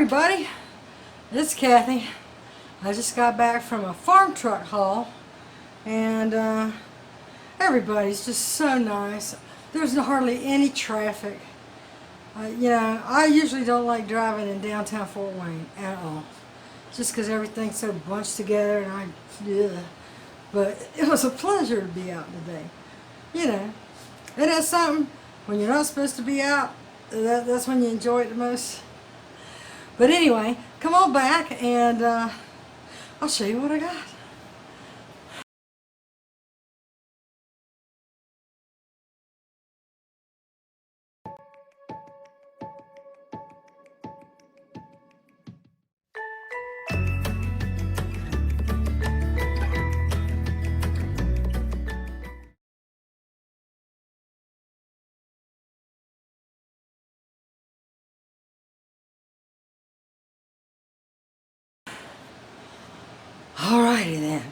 everybody, it's Kathy. I just got back from a farm truck haul and everybody's just so nice. There's hardly any traffic. I usually don't like driving in downtown Fort Wayne at all, just because everything's so bunched together and but it was a pleasure to be out today. Isn't that something? When you're not supposed to be out, that's when you enjoy it the most. But anyway, come on back and I'll show you what I got. Alrighty then,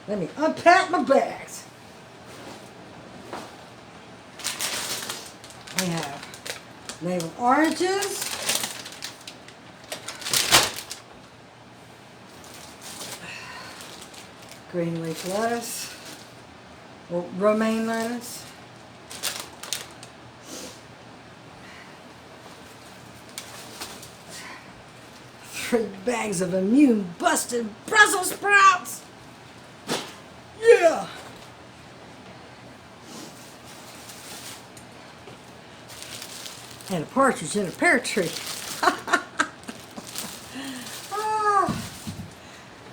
let me unpack my bags. We have navel oranges, green leaf lettuce, or romaine lettuce, three bags of immune-busted Brussels sprouts. Yeah. And a partridge in a pear tree.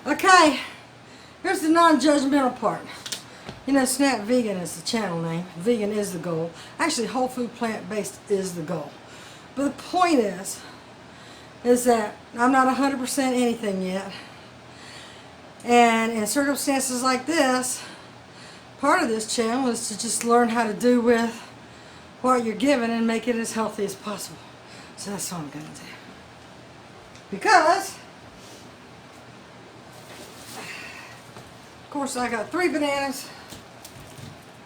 Okay, here's the non-judgmental part. Snap Vegan is the channel name. Vegan is the goal. Actually, whole food plant-based is the goal. But the point is that I'm not 100% anything yet. And in circumstances like this, part of this channel is to just learn how to do with what you're given and make it as healthy as possible. So that's what I'm going to do. Because, of course, I got 3 bananas,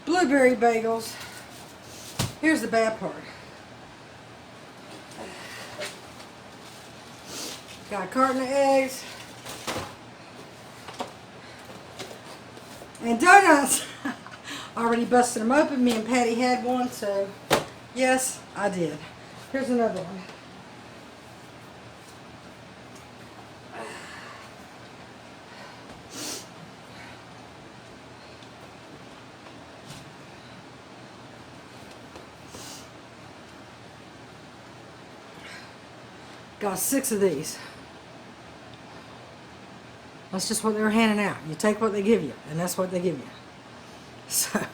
blueberry bagels. Here's the bad part. Got a carton of eggs and donuts. Already busted them open. Me and Patty had one, so yes, I did. Here's another one. Got 6 of these. That's just what they were handing out. You take what they give you, and that's what they give you. So,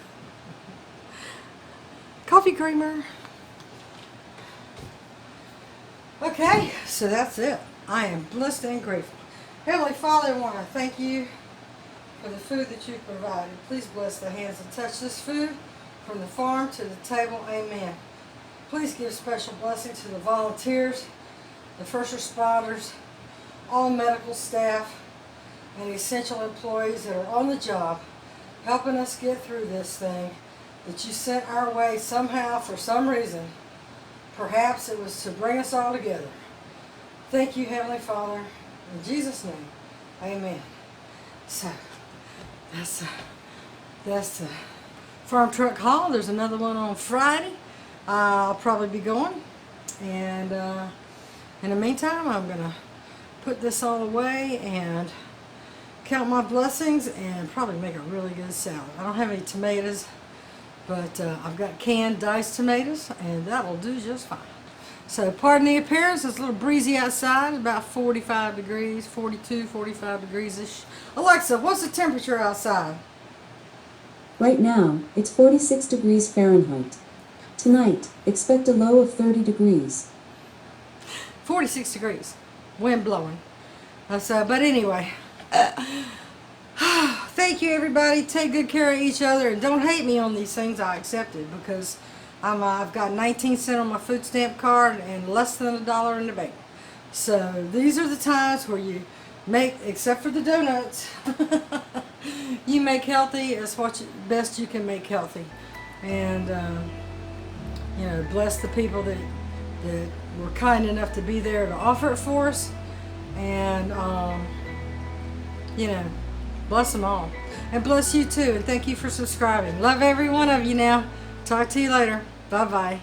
coffee creamer. Okay, so that's it. I am blessed and grateful. Heavenly Father, I want to thank you for the food that you've provided. Please bless the hands that touch this food from the farm to the table. Amen. Please give special blessing to the volunteers, the first responders, all medical staff, and essential employees that are on the job helping us get through this thing that you sent our way somehow for some reason. Perhaps it was to bring us all together. Thank you, Heavenly Father. In Jesus' name, amen. So, that's the farm truck haul. There's another one on Friday. I'll probably be going. And in the meantime, I'm going to put this all away and count my blessings and probably make a really good salad. I don't have any tomatoes, but I've got canned diced tomatoes, and that will do just fine. So pardon the appearance. It's a little breezy outside, about 45 degrees, 42, 45 degrees-ish. Alexa, what's the temperature outside? Right now, it's 46 degrees Fahrenheit. Tonight, expect a low of 30 degrees. 46 degrees. Wind blowing. But anyway, thank you, everybody. Take good care of each other, and don't hate me on these things. I accept it because I've got 19 cents on my food stamp card and less than $1 in the bank. So these are the times where you make, except for the donuts, you make healthy as best you can make healthy, and bless the people that were kind enough to be there to offer it for us. And, you know, bless them all. And bless you too. And thank you for subscribing. Love every one of you now. Talk to you later. Bye-bye.